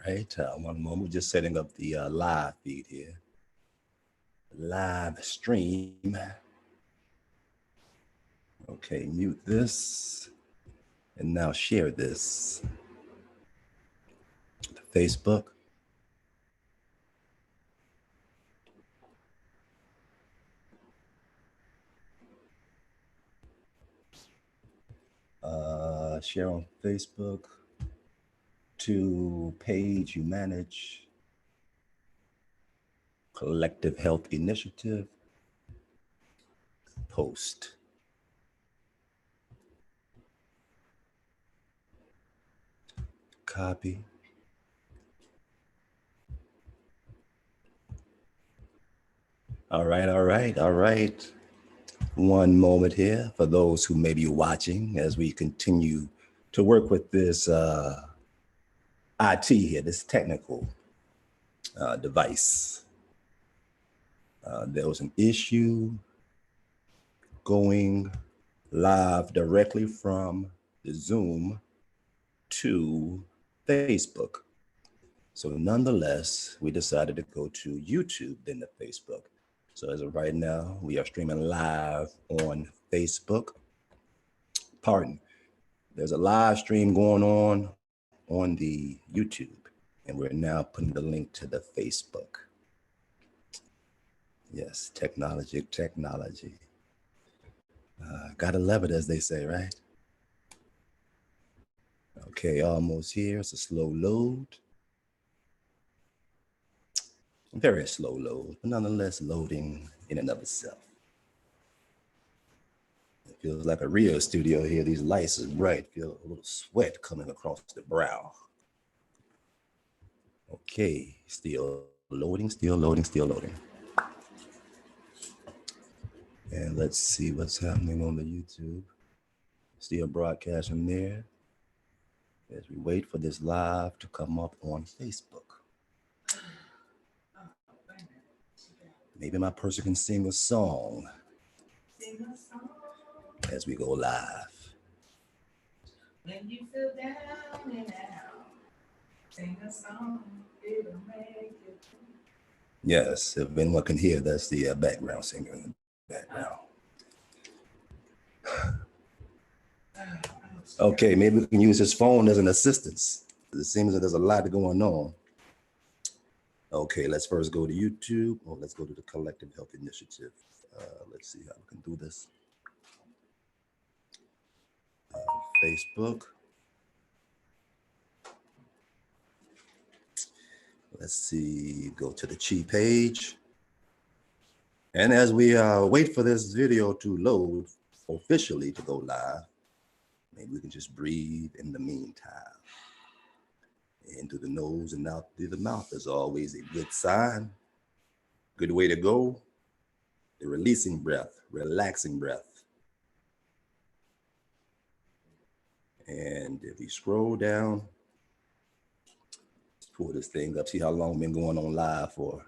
right, one moment, just setting up the live feed here. Live stream. Okay, mute this and now share this to Facebook. Share on Facebook to page you manage, Collective Health Initiative, post. Copy. All right, all right, all right. One moment here for those who may be watching as we continue to work with this IT here, this technical device. There was an issue going live directly from the Zoom to Facebook. So nonetheless, we decided to go to YouTube than to Facebook. So as of right now, we are streaming live on Facebook. Pardon. There's a live stream going on the YouTube, and we're now putting the link to the Facebook. Yes, technology. Gotta love it, as they say, right? Okay, almost here. It's a slow load. Very slow load, but nonetheless loading in and of itself. It feels like a real studio here. These lights is bright. Feel a little sweat coming across the brow. Okay, still loading. And let's see what's happening on the YouTube. Still broadcasting there as we wait for this live to come up on Facebook. Maybe my person can sing a song as we go live. When you feel down and out, sing a song, it'll make you. Yes, if anyone can hear, that's the background singer in the background. Okay, maybe we can use his phone as an assistance. It seems that there's a lot going on. Okay, let's first go to YouTube. Oh, let's go to the Collective Health Initiative. Let's see how we can do this. Facebook. Let's see, go to the Chi page. And as we wait for this video to load officially to go live, maybe we can just breathe in the meantime. In through the nose and out through the mouth is always a good sign. Good way to go. The releasing breath, relaxing breath. And if we scroll down, let's pull this thing up, see how long we've been going on live for.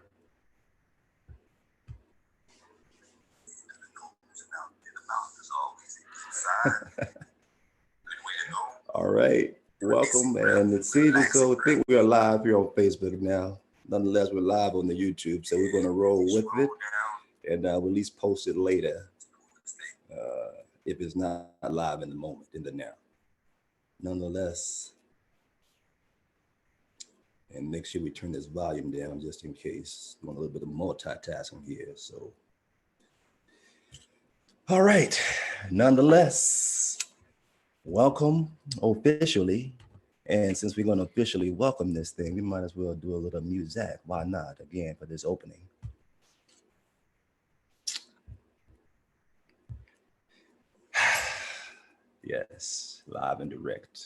All right, welcome, and it seems as though I think we are live here on Facebook now. Nonetheless, we're live on the YouTube, so we're going to roll with it, and we'll at least post it later if it's not live in the moment, in the now. Nonetheless, and make sure we turn this volume down just in case. Doing a little bit of multitasking here, so. All right, nonetheless, welcome officially. And since we're going to officially welcome this thing, we might as well do a little music. Why not? Again, for this opening. Yes, live and direct.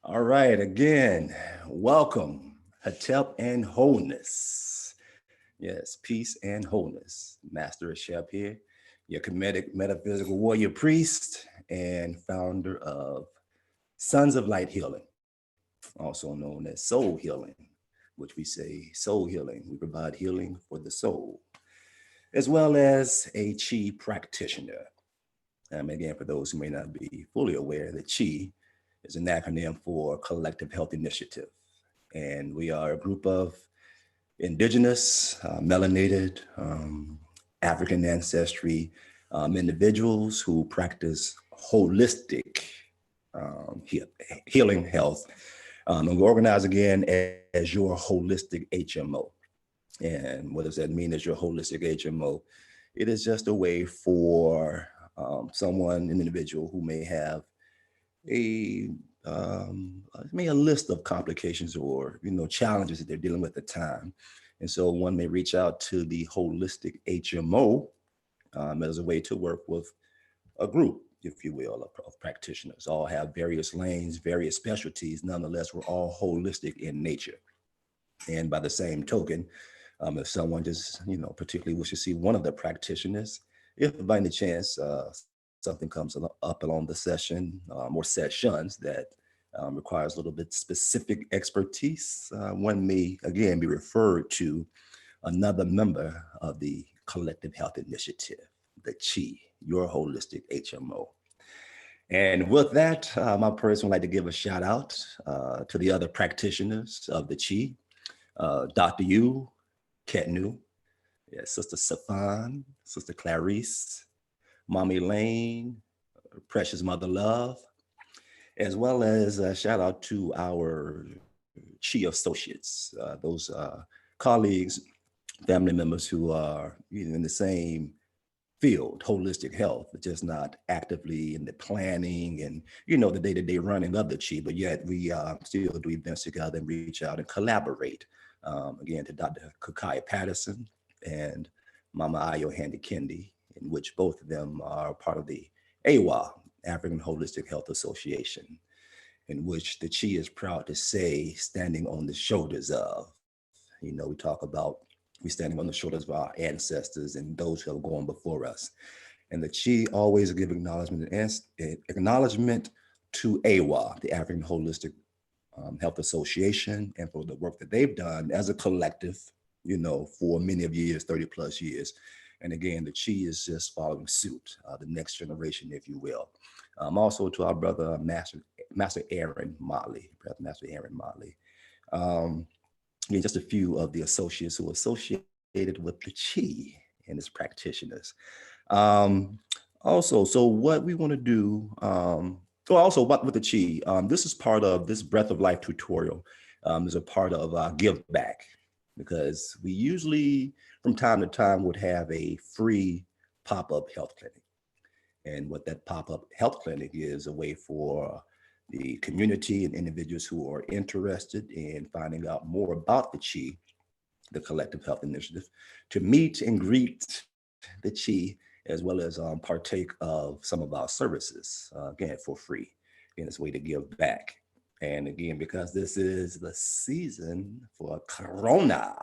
All right, again, welcome, Hetep and Wholeness. Yes, peace and wholeness. Master Shep here, your comedic metaphysical warrior priest and founder of Sons of Light Healing, also known as Soul Healing, which we say soul healing. We provide healing for the soul, as well as a Chi practitioner. Again, for those who may not be fully aware, the Chi is an acronym for Collective Health Initiative. And we are a group of indigenous, melanated, African ancestry individuals who practice holistic healing health. And we organize again as your holistic HMO. And what does that mean as your holistic HMO? It is just a way for someone, an individual who may have a maybe a list of complications or challenges that they're dealing with at the time, and so one may reach out to the holistic HMO as a way to work with a group, if you will, of practitioners. All have various lanes, various specialties. Nonetheless, we're all holistic in nature. And by the same token, if someone just particularly wishes to see one of the practitioners, if by any chance something comes up along the session or sessions that requires a little bit specific expertise, one may again be referred to another member of the Collective Health Initiative, the Chi, your holistic HMO. And with that, my person would like to give a shout out to the other practitioners of the Chi, Dr. Yu, Ketnu, yeah, Sister Safan, Sister Clarice, Mommy Lane, Precious Mother Love, as well as a shout out to our Chi associates, those colleagues, family members who are in the same field, holistic health, but just not actively in the planning and the day-to-day running of the Chi, but yet we still do events together and reach out and collaborate. Again, to Dr. Kakaya Patterson and Mama Ayo Handy Kendi, in which both of them are part of the AWA, African Holistic Health Association, in which the Chi is proud to say, standing on the shoulders of. We talk about we standing on the shoulders of our ancestors and those who have gone before us. And the Chi always give acknowledgement to AWA, the African Holistic Health Association, and for the work that they've done as a collective, for many of years, 30 plus years. And again, the Chi is just following suit, the next generation, if you will. Also to our brother, Master Aaron Motley, Brother Master Aaron Motley. Again, just a few of the associates who are associated with the Chi and its practitioners. Um, Also, so what we want to do, also what with the Chi, this is part of this Breath of Life tutorial, is a part of Give Back, because we usually from time to time would have a free pop-up health clinic. And what that pop-up health clinic is a way for the community and individuals who are interested in finding out more about the Chi, the Collective Health Initiative, to meet and greet the Chi, as well as partake of some of our services, again, for free. And it's a way to give back. And again, because this is the season for Corona,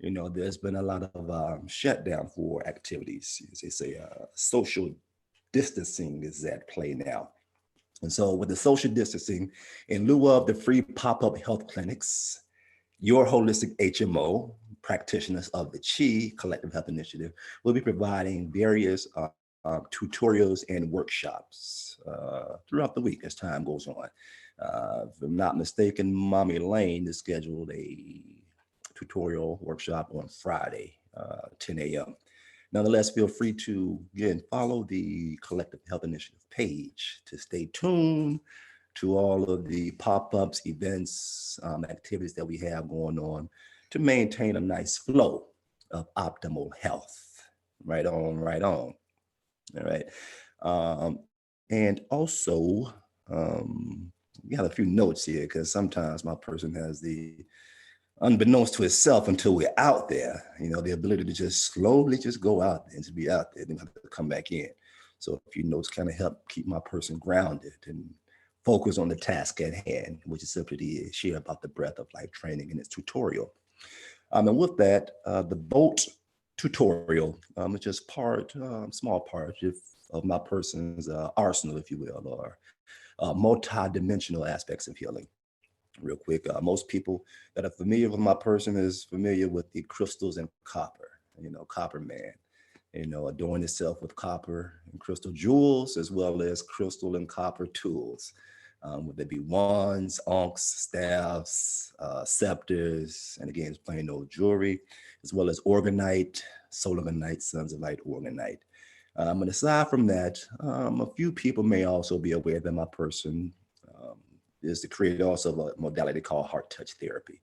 there's been a lot of shutdown for activities. As they say, social distancing is at play now. And so with the social distancing, in lieu of the free pop-up health clinics, your holistic HMO, practitioners of the Chi Collective Health Initiative, will be providing various tutorials and workshops throughout the week as time goes on. If I'm not mistaken, Mommy Lane is scheduled a tutorial workshop on Friday, 10 a.m. Nonetheless, feel free to, again, follow the Collective Health Initiative page to stay tuned to all of the pop-ups, events, activities that we have going on to maintain a nice flow of optimal health. Right on, right on. All right. And also, we got a few notes here because sometimes my person has the, unbeknownst to itself until we're out there, the ability to just slowly just go out there and to be out there, then have to come back in. So a few notes kind of help keep my person grounded and focus on the task at hand, which is simply to share about the Breath of Life training in its tutorial. And with that, the boat tutorial is just small part of my person's arsenal, if you will, or multi-dimensional aspects of healing. Real quick, most people that are familiar with my person is familiar with the crystals and copper, copper man, adorn itself with copper and crystal jewels, as well as crystal and copper tools, whether they be wands, ankhs, staffs, scepters, and again, it's plain old jewelry, as well as orgonite, sologonite, sons of light, orgonite. And aside from that, a few people may also be aware that my person is the creator also of a modality called heart touch therapy,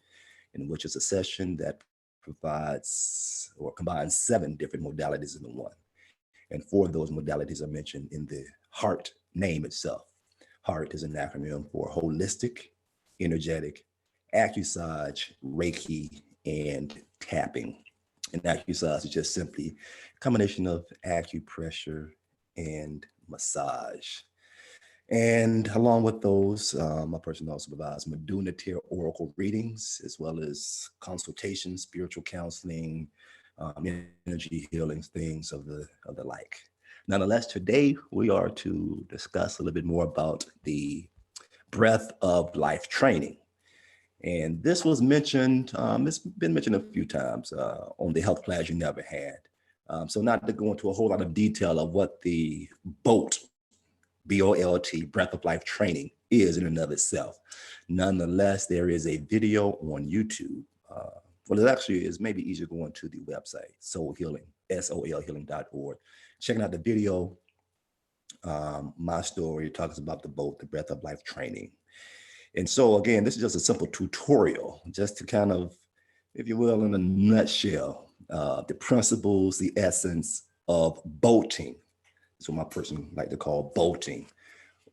in which is a session that provides or combines 7 different modalities into one. And 4 of those modalities are mentioned in the heart name itself. HEART is an acronym for holistic, energetic, acumassage, Reiki, and tapping. And acumassage is just simply a combination of acupressure and massage. And along with those, my person also provides Maduna oracle readings, as well as consultations, spiritual counseling, energy healings, things of the like. Nonetheless, today we are to discuss a little bit more about the breath of life training. And this was mentioned, it's been mentioned a few times on the health class you never had. So not to go into a whole lot of detail of what the BOLT, B-O-L-T, breath of life training is in and of itself. Nonetheless, there is a video on YouTube. Well, it actually is maybe easier going to the website, Soul Healing, solhealing.org. Checking out the video, my story talks about the BOLT, the breath of life training. And so again, this is just a simple tutorial, just to kind of, if you will, in a nutshell, the principles, the essence of bolting. That's what my person like to call bolting.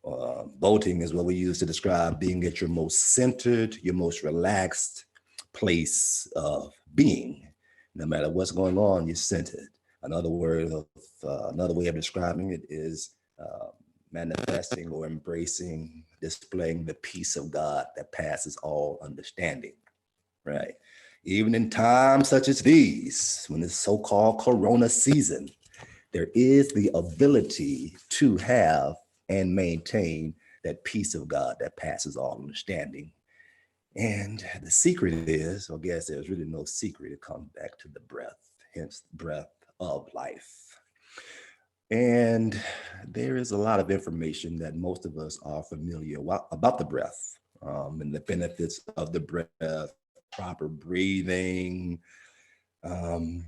Bolting is what we use to describe being at your most centered, your most relaxed place of being. No matter what's going on, you're centered. Another way of describing it is manifesting or embracing, displaying the peace of God that passes all understanding, right? Even in times such as these, when it's so-called Corona season, there is the ability to have and maintain that peace of God that passes all understanding. And the secret is, I guess there's really no secret, it comes back to the breath, hence breath of life. And there is a lot of information that most of us are familiar about the breath, and the benefits of the breath, proper breathing, the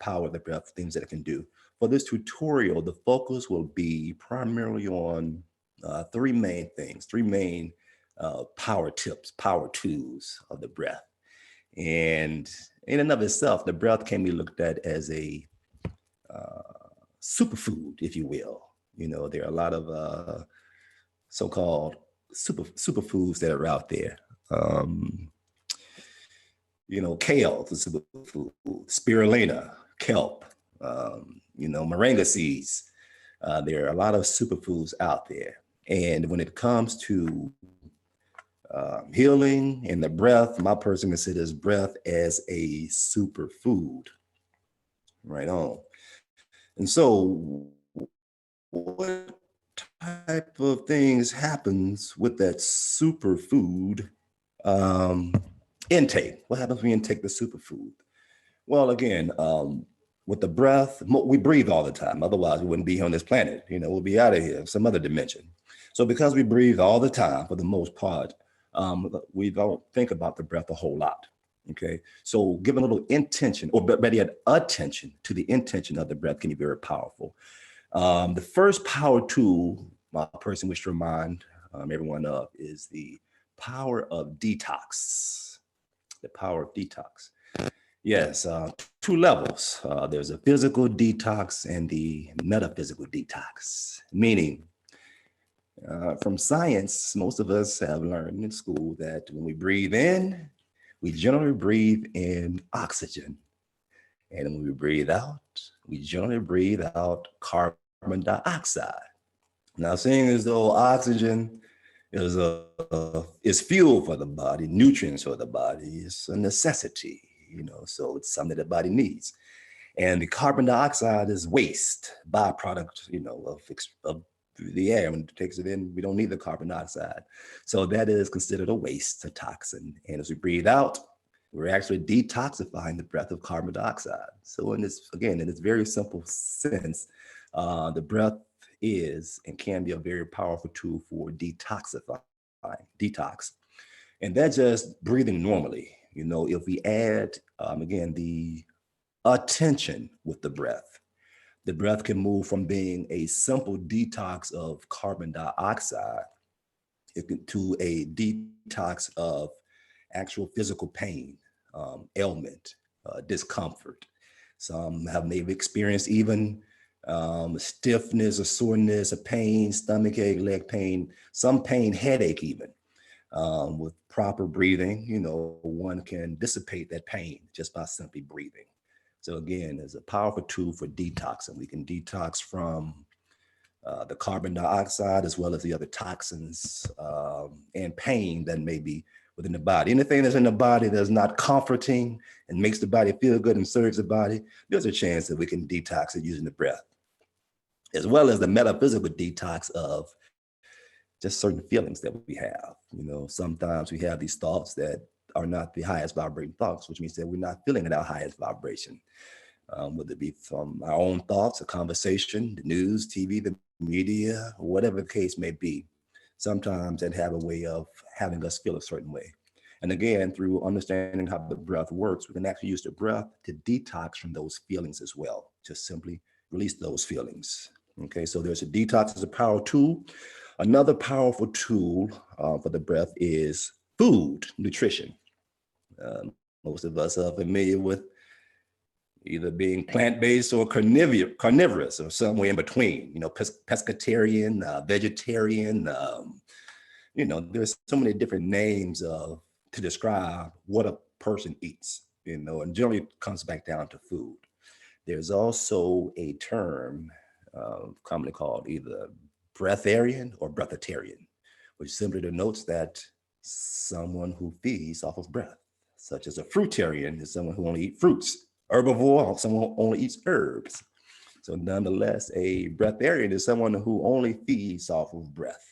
power of the breath, things that it can do. For this tutorial, the focus will be primarily on 3 main things, 3 main power tips, power tools of the breath. And in and of itself, the breath can be looked at as a superfood, if you will. There are a lot of so-called superfoods that are out there. Kale is a superfood, spirulina, kelp, moringa seeds. There are a lot of superfoods out there. And when it comes to healing and the breath, my person considers breath as a superfood. Right on. And so what type of things happens with that superfood intake? What happens when you intake the superfood? Well, again, with the breath, we breathe all the time. Otherwise, we wouldn't be here on this planet. We'll be out of here, some other dimension. So because we breathe all the time, for the most part, we don't think about the breath a whole lot. Okay, so give a little intention, or better yet, attention to the intention of the breath can be very powerful. The first power tool my person wishes to remind everyone of is the power of detox. The power of detox. Yes, 2 levels. There's a physical detox and the metaphysical detox, meaning from science, most of us have learned in school that when we breathe in, we generally breathe in oxygen. And when we breathe out, we generally breathe out carbon dioxide. Now, seeing as though oxygen is fuel for the body, nutrients for the body. It's a necessity, so it's something that the body needs. And the carbon dioxide is waste, byproduct, of the air. When it takes it in, we don't need the carbon dioxide. So that is considered a waste, a toxin. And as we breathe out, we're actually detoxifying the breath of carbon dioxide. So in this very simple sense, the breath is and can be a very powerful tool for detox. And that's just breathing normally. If we add, again, the attention with the breath can move from being a simple detox of carbon dioxide to a detox of actual physical pain, ailment, discomfort. Some have maybe experienced even stiffness or soreness, a pain, stomach ache, leg pain, some pain, headache even. With proper breathing, one can dissipate that pain just by simply breathing. So again, it's a powerful tool for detoxing. We can detox from the carbon dioxide as well as the other toxins and pain that may be within the body. Anything that's in the body that's not comforting and makes the body feel good and serves the body, there's a chance that we can detox it using the breath, as well as the metaphysical detox of just certain feelings that we have. Sometimes we have these thoughts that are not the highest vibrating thoughts, which means that we're not feeling at our highest vibration, whether it be from our own thoughts, a conversation, the news, TV, the media, whatever the case may be. Sometimes that have a way of having us feel a certain way. And again, through understanding how the breath works, we can actually use the breath to detox from those feelings as well, just simply release those feelings. Okay, so there's a detox as a power tool. Another powerful tool for the breath is food, nutrition. Most of us are familiar with either being plant-based or carnivorous or somewhere in between, pescatarian, vegetarian. There's so many different names to describe what a person eats, and generally it comes back down to food. There's also a term commonly called either breatharian or breatharian, which simply denotes that someone who feeds off of breath, such as a fruitarian is someone who only eats fruits, herbivore, someone who only eats herbs. So nonetheless, a breatharian is someone who only feeds off of breath.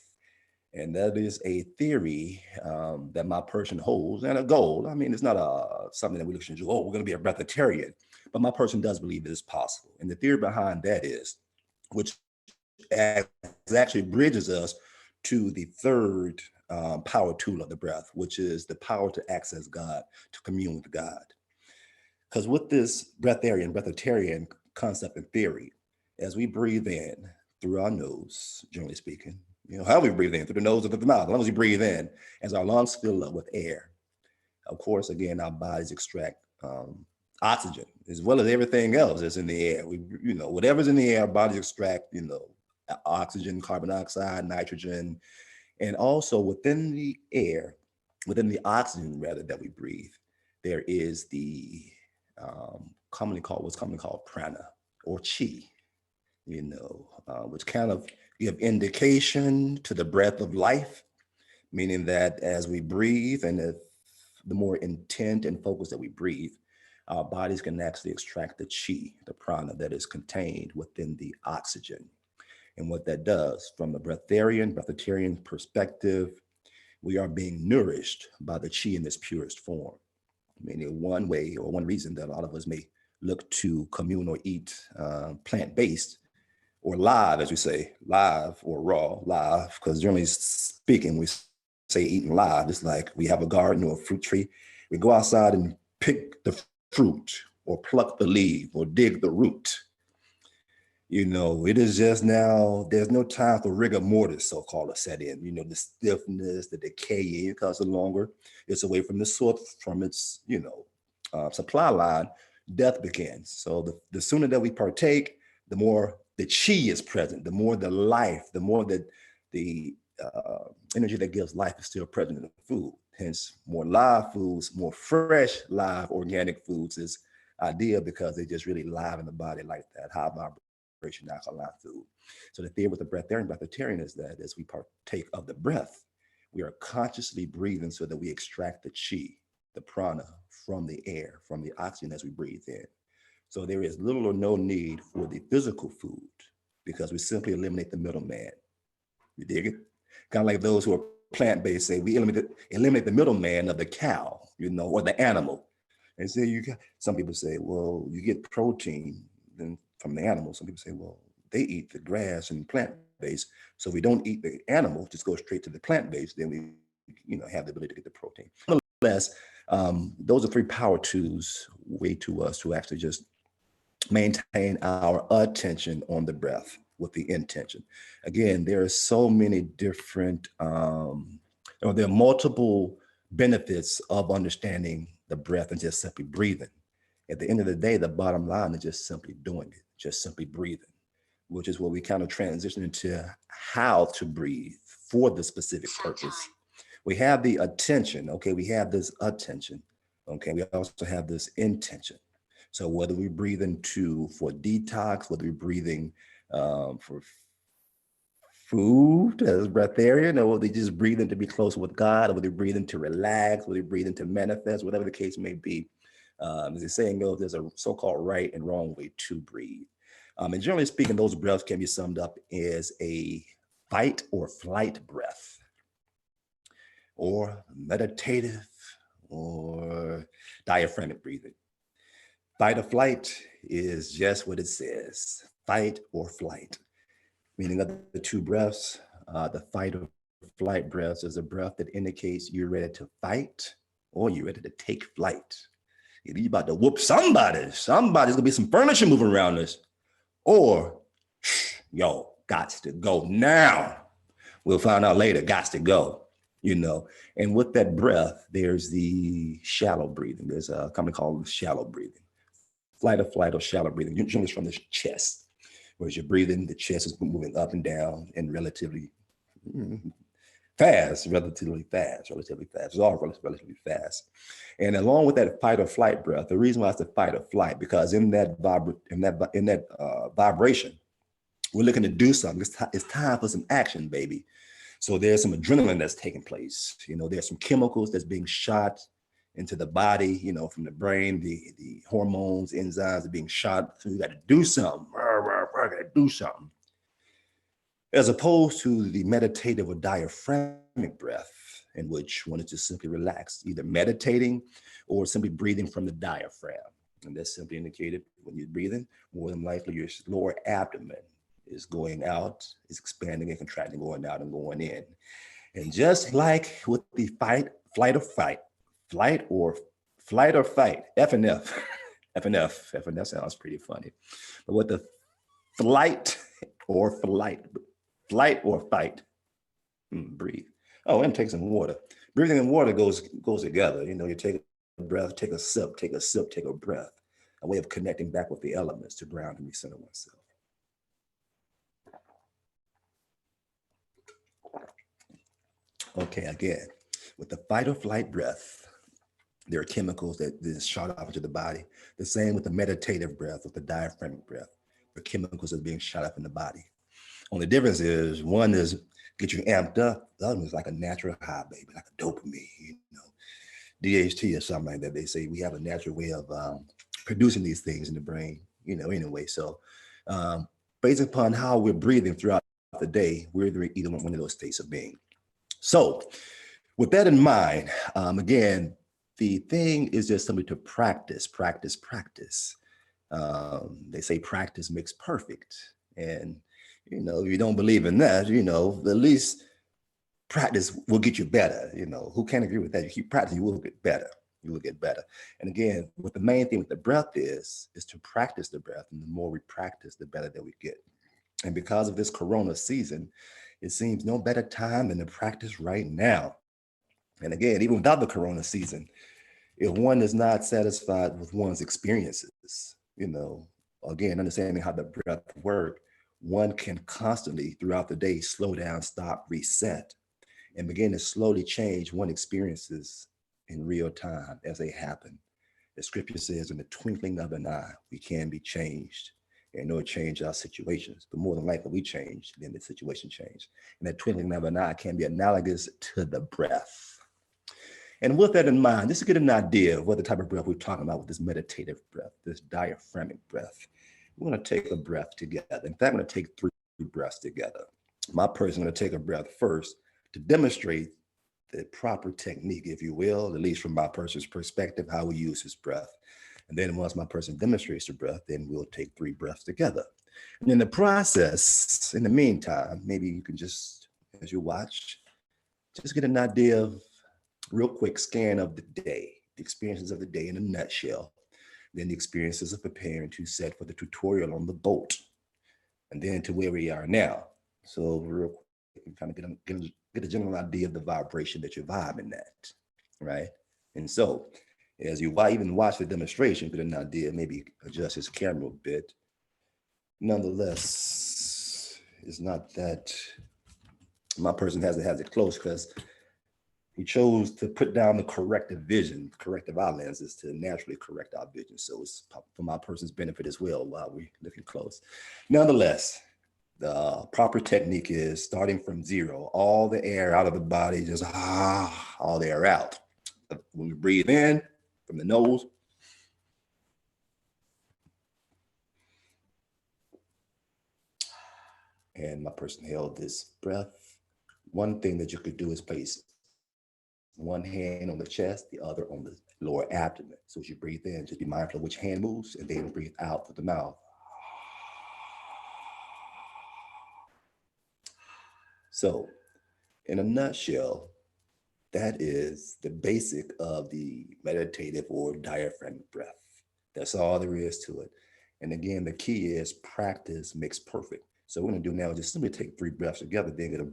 And that is a theory that my person holds and a goal. I mean, it's not something that we look to do, we're going to be a breatharian, but my person does believe it is possible. And the theory behind that is, which actually bridges us to the third power tool of the breath, which is the power to access God, to commune with God. Because with this breatharian concept and theory, as we breathe in through our nose, generally speaking, how we breathe in through the nose or through the mouth, as long as we breathe in, as our lungs fill up with air, of course, again, our bodies extract oxygen as well as everything else that's in the air. Whatever's in the air, our bodies extract, oxygen, carbon dioxide, nitrogen, and also within the air, within the oxygen rather that we breathe, there is the what's commonly called prana or chi, which kind of give indication to the breath of life, meaning that as we breathe and the more intent and focus that we breathe, our bodies can actually extract the chi, the prana that is contained within the oxygen. And what that does from the breatharian perspective, we are being nourished by the chi in its purest form. Meaning one way or one reason that a lot of us may look to commune or eat plant-based or live, as we say, live or raw, live, because generally speaking, we say eating live. It's like we have a garden or a fruit tree. We go outside and pick the fruit or pluck the leaf or dig the root. It is just now, there's no time for rigor mortis, so-called, to set in. The stiffness, the decay, because the longer it's away from the source, from its, supply line, death begins. So the sooner that we partake, the more the chi is present, the more the life, the more that the energy that gives life is still present in the food. Hence, more live foods, more fresh, live, organic foods is ideal because they just really live in the body like that, high vibration alkaline food. So the theory with the breatharian is that as we partake of the breath, We are consciously breathing so that we extract the chi, the prana, from the air, from the oxygen as we breathe in. So there is little or no need for the physical food because we simply eliminate the middleman. You dig it? Kind of like those who are plant-based say we eliminate the middleman of the cow, or the animal. And so some people say, well, you get protein then from the animal. Some people say, well, they eat the grass and plant-based. So if we don't eat the animal, just go straight to the plant-based, then we, have the ability to get the protein. Nonetheless, those are three power tools way to us to actually just maintain our attention on the breath with the intention. Again, there are so many different, there are multiple benefits of understanding the breath and just simply breathing. At the end of the day, the bottom line is just simply doing it, just simply breathing, which is where we kind of transition into how to breathe for the specific purpose. We have the attention, okay, we have this attention, okay, we also have this intention. So whether we're breathing for detox, whether we're breathing for food as breatharian, or whether they just breathing to be close with God, or whether they're breathing to relax, whether they're breathing to manifest, whatever the case may be. As the saying goes, there's a so-called right and wrong way to breathe. And generally speaking, those breaths can be summed up as a fight or flight breath, or meditative, or diaphragmic breathing. Fight or flight is just what it says, fight or flight. Meaning of the two breaths, the fight or flight breaths is a breath that indicates you're ready to fight or you're ready to take flight. Either you're about to whoop somebody's gonna be some furniture moving around us, or yo, gots to go now. We'll find out later, gots to go, And with that breath, there's the shallow breathing. There's a company called shallow breathing. Flight or shallow breathing, generally from the chest. Whereas you're breathing, the chest is moving up and down and relatively fast. It's all relatively fast. And along with that fight or flight breath, the reason why it's a fight or flight, because in that vibration, we're looking to do something. It's time for some action, baby. So there's some adrenaline that's taking place. There's some chemicals that's being shot into the body, from the brain, the hormones, enzymes are being shot. So you got to do something. As opposed to the meditative or diaphragmic breath, in which one is just simply relaxed, either meditating or simply breathing from the diaphragm. And that's simply indicated when you're breathing, more than likely your lower abdomen is going out, is expanding and contracting, going out and going in. And just like with the flight or fight, F and F. F and F sounds pretty funny. But with the flight or fight, breathe. Oh, and take some water. Breathing and water goes together. You take a breath, take a sip, take a breath. A way of connecting back with the elements to ground and recenter oneself. Okay, again, with the fight or flight breath, there are chemicals that is shot off into the body. The same with the meditative breath, with the diaphragmic breath. There are chemicals that are being shot up in the body. Only difference is one is get you amped up. The other one is like a natural high, baby, like a dopamine, DHT or something like that. They say we have a natural way of producing these things in the brain, anyway. So based upon how we're breathing throughout the day, we're either one of those states of being. So with that in mind, again, the thing is just simply to practice. They say practice makes perfect. And, if you don't believe in that, at least practice will get you better. Who can't agree with that? You keep practicing, you will get better. And again, what the main thing with the breath is to practice the breath. And the more we practice, the better that we get. And because of this Corona season, it seems no better time than to practice right now. And again, even without the Corona season, if one is not satisfied with one's experiences, again, understanding how the breath works, one can constantly throughout the day slow down, stop, reset, and begin to slowly change one's experiences in real time as they happen. The scripture says, in the twinkling of an eye, we can be changed. and it'll change our situations. But more than likely, we change, then the situation change. And that twinkling of an eye can be analogous to the breath. And with that in mind, just to get an idea of what the type of breath we're talking about with this meditative breath, this diaphragmic breath, we're going to take a breath together. In fact, I'm going to take 3 breaths together. My person is going to take a breath first to demonstrate the proper technique, if you will, at least from my person's perspective, how we use his breath. And then once my person demonstrates the breath, then we'll take 3 breaths together. And in the process, in the meantime, maybe you can just, as you watch, just get an idea of real quick scan of the day, the experiences of the day in a nutshell, then the experiences of preparing to set for the tutorial on the boat, and then to where we are now. So real quick, you kind of get a general idea of the vibration that you're vibing at, right? And so as you even watch the demonstration, get an idea, maybe adjust his camera a bit. Nonetheless, it's not that my person has it close because he chose to put down the corrective vision, corrective eye lenses to naturally correct our vision. So it's for my person's benefit as well while we're looking close. Nonetheless, the proper technique is starting from 0, all the air out of the body, just all the air out. When we breathe in from the nose, and my person held this breath. One thing that you could do is place one hand on the chest, the other on the lower abdomen. So as you breathe in, just be mindful of which hand moves, and then breathe out through the mouth. So in a nutshell, that is the basic of the meditative or diaphragmatic breath. That's all there is to it. And again, the key is practice makes perfect. So what we're gonna do now is just simply take 3 breaths together, then get a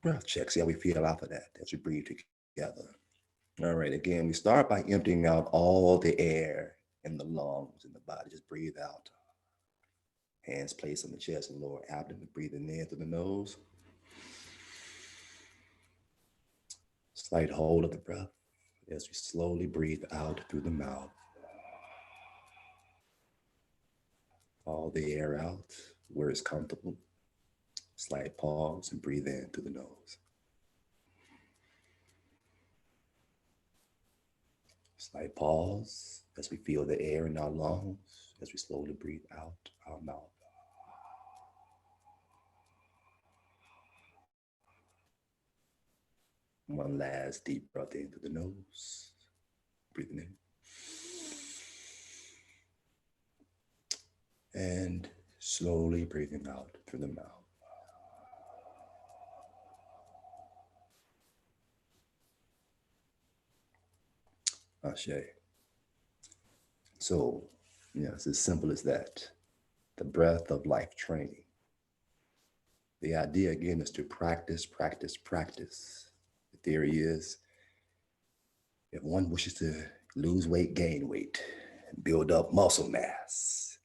breath check, see how we feel after that as we breathe together. All right, again, we start by emptying out all the air in the lungs and the body. Just breathe out. Hands placed on the chest and lower abdomen, breathing in through the nose. Slight hold of the breath as we slowly breathe out through the mouth. All the air out where it's comfortable. Slight pause and breathe in through the nose. Slight pause as we feel the air in our lungs as we slowly breathe out our mouth. One last deep breath in through the nose, breathing in. And slowly breathing out through the mouth. Ashe. So, it's as simple as that. The breath of life training. The idea, again, is to practice, practice, practice. The theory is if one wishes to lose weight, gain weight, build up muscle mass,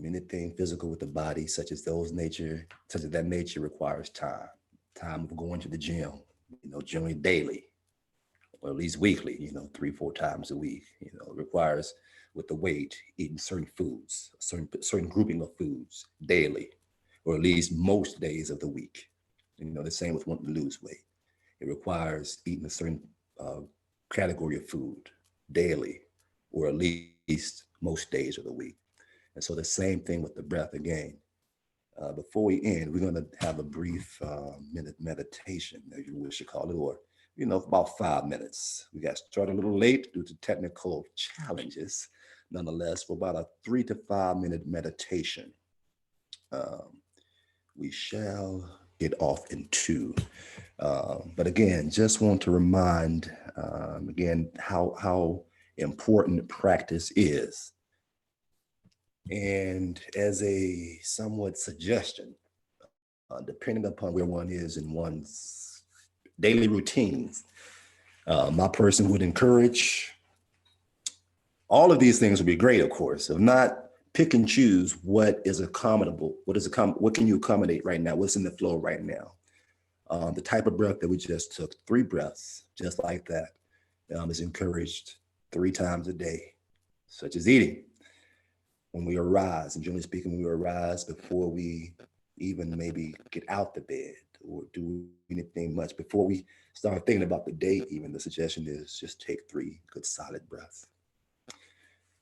anything physical with the body, such as that nature requires time. Time of going to the gym, generally daily, or at least weekly, 3-4 times a week. It requires, with the weight, eating certain foods, certain grouping of foods daily, or at least most days of the week. The same with wanting to lose weight. It requires eating a certain category of food daily, or at least most days of the week. And so the same thing with the breath again. Before we end, we're going to have a brief minute meditation, as you wish to call it, or about 5 minutes. We got started a little late due to technical challenges. Nonetheless, for about a 3 to 5 minute meditation, we shall get off in 2. But again, just want to remind again how important practice is. And as a somewhat suggestion, depending upon where one is in one's daily routines, my person would encourage all of these things would be great, of course. If not, pick and choose what is accommodable, what can you accommodate right now, what's in the flow right now. The type of breath that we just took, 3 breaths, just like that, is encouraged 3 times a day, such as eating. when we arise, and generally speaking, when we arise before we even maybe get out the bed or do anything much, before we start thinking about the day, even the suggestion is just take 3 good solid breaths.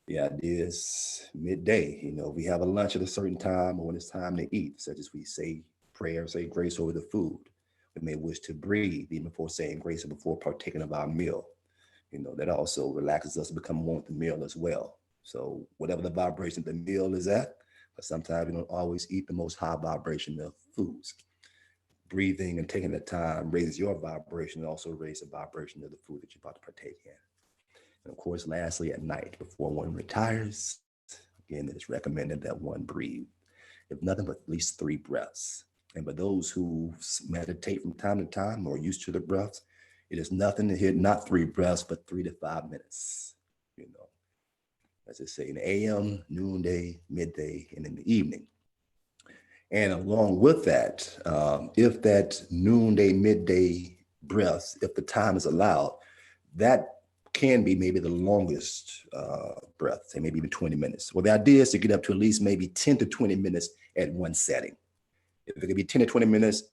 The idea is midday. We have a lunch at a certain time or when it's time to eat, such as we say prayer, say grace over the food. We may wish to breathe even before saying grace or before partaking of our meal. That also relaxes us to become one with the meal as well. So whatever the vibration the meal is at, but sometimes we don't always eat the most high vibration of foods. Breathing and taking the time raises your vibration and also raises the vibration of the food that you're about to partake in. And of course, lastly, at night, before one retires, again, it is recommended that one breathe, if nothing but at least 3 breaths. And for those who meditate from time to time or used to the breaths, it is nothing to hit not 3 breaths, but 3 to 5 minutes. As I say, in the AM, noonday, midday, and in the evening. And along with that, if that noonday, midday breaths, if the time is allowed, that can be maybe the longest breath, say maybe even 20 minutes. Well, the idea is to get up to at least maybe 10 to 20 minutes at one setting. If it could be 10 to 20 minutes,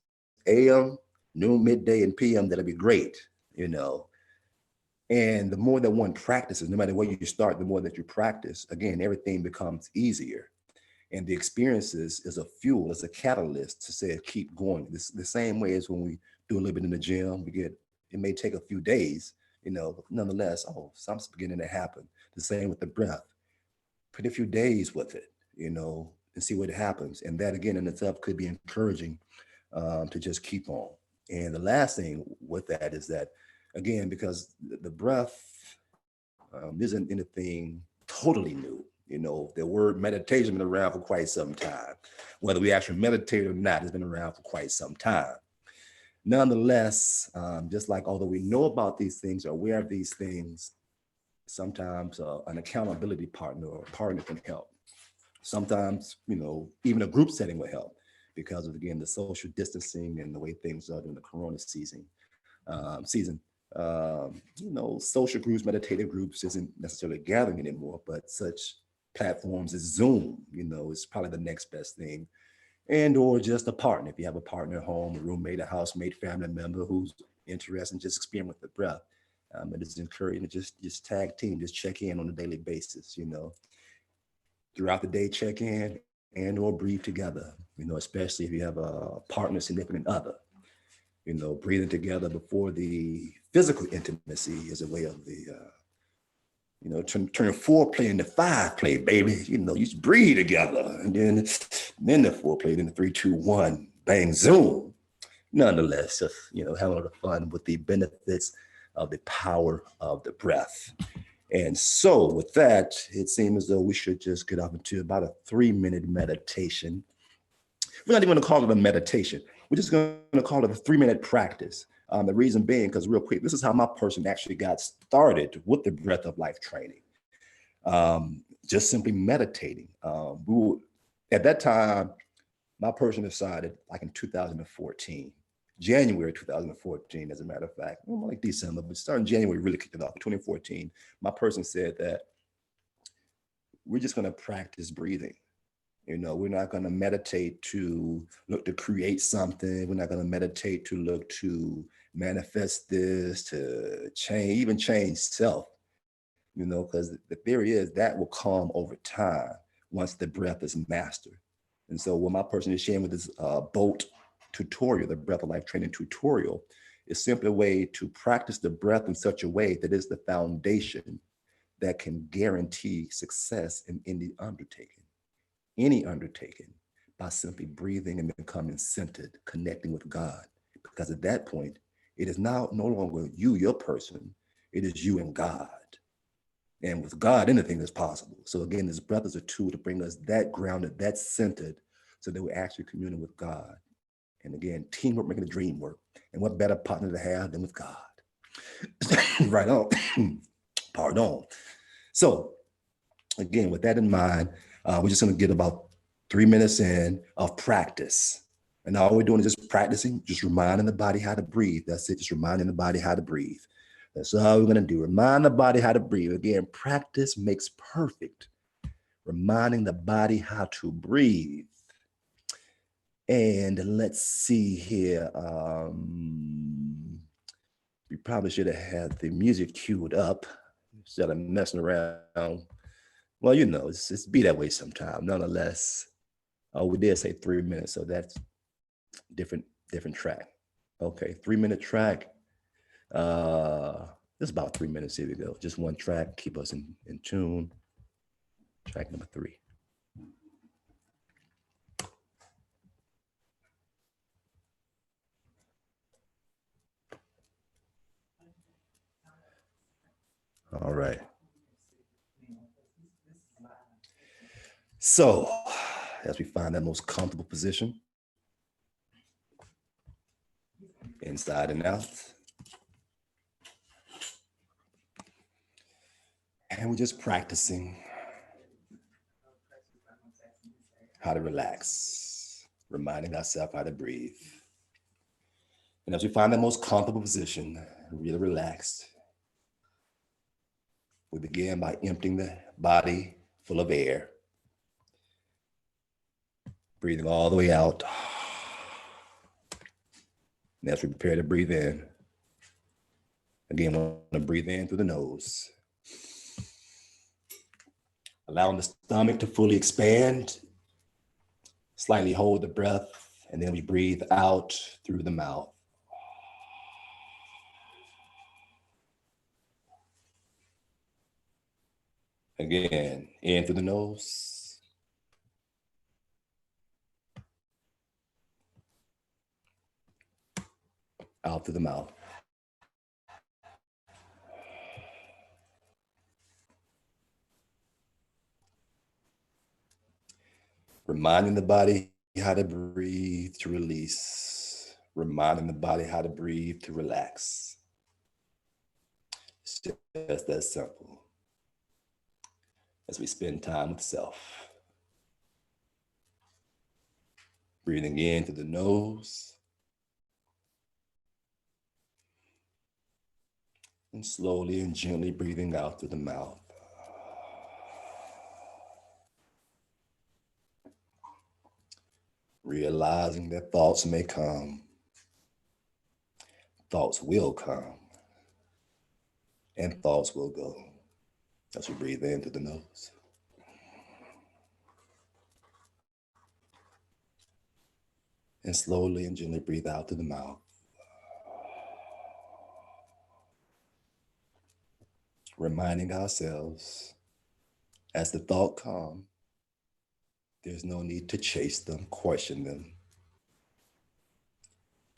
AM, noon, midday, and PM, that'd be great, And the more that one practices, no matter where you start, the more that you practice, again, everything becomes easier. And the experiences is a fuel, is a catalyst to say, keep going. This the same way as when we do a little bit in the gym, it may take a few days, but nonetheless, something's beginning to happen. The same with the breath. Put a few days with it, and see what happens. And that again in itself could be encouraging to just keep on. And the last thing with that is that, again, because the breath isn't anything totally new. The word meditation has been around for quite some time. Whether we actually meditate or not, it's been around for quite some time. Nonetheless, just like although we know about these things, are aware of these things, sometimes an accountability partner or partner can help. Sometimes, even a group setting will help because of, again, the social distancing and the way things are during the Corona season. Social groups, meditative groups isn't necessarily gathering anymore, but such platforms as Zoom, is probably the next best thing. And or just a partner. If you have a partner at home, a roommate, a housemate, family member who's interested in just experimenting with the breath. It is encouraging to just tag team, just check in on a daily basis, throughout the day, check in and or breathe together, especially if you have a partner, significant other. Breathing together before the physical intimacy is a way of the, turn 4-play into 5-play, baby. You just breathe together, and then the 4-play, then the 3, 2, 1, bang, zoom. Nonetheless, just, have a lot of fun with the benefits of the power of the breath. And so with that, it seems as though we should just get up into about a 3-minute meditation. We're not even going to call it a meditation. We're just going to call it a 3-minute practice. The reason being, because real quick, this is how my person actually got started with the Breath of Life training. Just simply meditating. At that time, my person decided, like in 2014, January 2014, as a matter of fact, more like December, but starting January really kicked it off. 2014, my person said that we're just going to practice breathing. We're not going to meditate to look to create something. We're not going to meditate to look to manifest this, to change self, because the theory is that will come over time once the breath is mastered. And so what my person is sharing with this BOLT tutorial, the Breath of Life training tutorial, is simply a way to practice the breath in such a way that is the foundation that can guarantee success in any undertaking, by simply breathing and becoming centered, connecting with God. Because at that point, it is now no longer you, your person, it is you and God. And with God, anything is possible. So again, this breath is a tool to bring us that grounded, that centered, so that we're actually communing with God. And again, teamwork making the dream work. And what better partner to have than with God? Right on. Pardon. So again, with that in mind, we're just going to get about 3 minutes in of practice. And all we're doing is just practicing, just reminding the body how to breathe. That's it, just reminding the body how to breathe. That's all we're going to do. Remind the body how to breathe. Again, practice makes perfect. reminding the body how to breathe. And let's see here. We probably should have had the music queued up instead of messing around. Well, you know, it's be that way sometime. Nonetheless, we did say 3 minutes, so that's different track. Okay, 3-minute track. It's about 3 minutes. Here we go. Just one track, keep us in tune. Track number 3. All right. So, as we find that most comfortable position, inside and out. And we're just practicing how to relax, reminding ourselves how to breathe. And as we find that most comfortable position, really relaxed, we begin by emptying the body full of air, breathing all the way out. And as we prepare to breathe in, again, we want to breathe in through the nose, allowing the stomach to fully expand, slightly hold the breath, and then we breathe out through the mouth. Again, in through the nose. Out through the mouth. Reminding the body how to breathe to release. Reminding the body how to breathe to relax. It's just that simple. As we spend time with self. Breathing in through the nose. And slowly and gently breathing out through the mouth. Realizing that thoughts may come. Thoughts will come. And thoughts will go. As we breathe in through the nose. And slowly and gently breathe out through the mouth. Reminding ourselves, as the thought comes, there's no need to chase them, question them.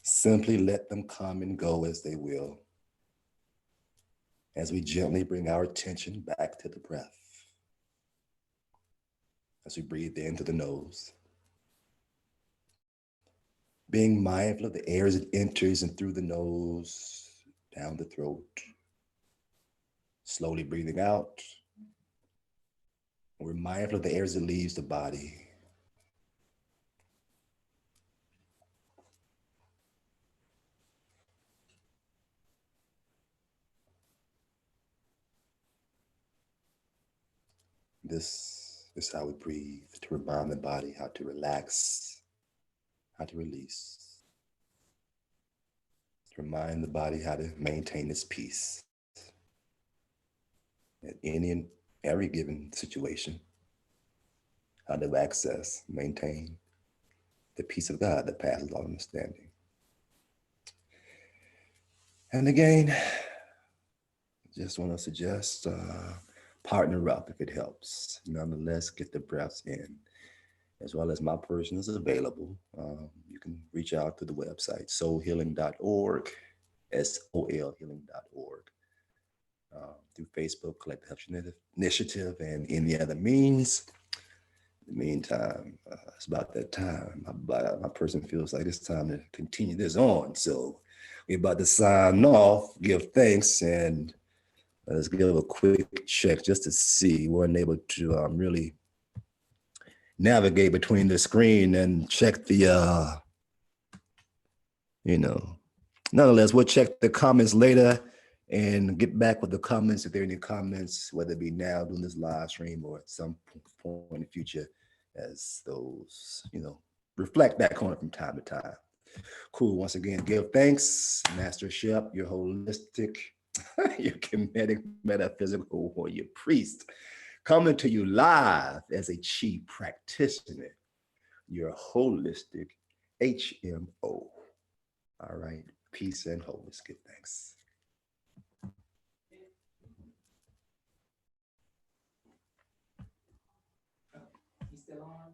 Simply let them come and go as they will. As we gently bring our attention back to the breath. As we breathe in through the nose. Being mindful of the air as it enters and through the nose, down the throat. Slowly breathing out. We're mindful of the air as it leaves the body. This is how we breathe, to remind the body how to relax, how to release. To remind the body how to maintain its peace. At any and every given situation, how to access, maintain the peace of God that passes all understanding. And again, just want to suggest partner up if it helps. Nonetheless, get the breaths in, as well as my person is available. You can reach out to the website, soulhealing.org, SOLhealing.org. Through Facebook, Collective Health Initiative, and any other means. In the meantime, it's about that time. My person feels like it's time to continue this on. So we're about to sign off, give thanks, and let's give a quick check just to see. We weren't able to really navigate between the screen and check the, nonetheless, we'll check the comments later. and get back with the comments if there are any comments, whether it be now during this live stream or at some point in the future, as those, reflect back on it from time to time. Cool. Once again, give thanks, Master Shep, your holistic, your kinetic, metaphysical warrior priest, coming to you live as a chi practitioner, your holistic HMO. All right. Peace and wholeness. Give thanks. You still on?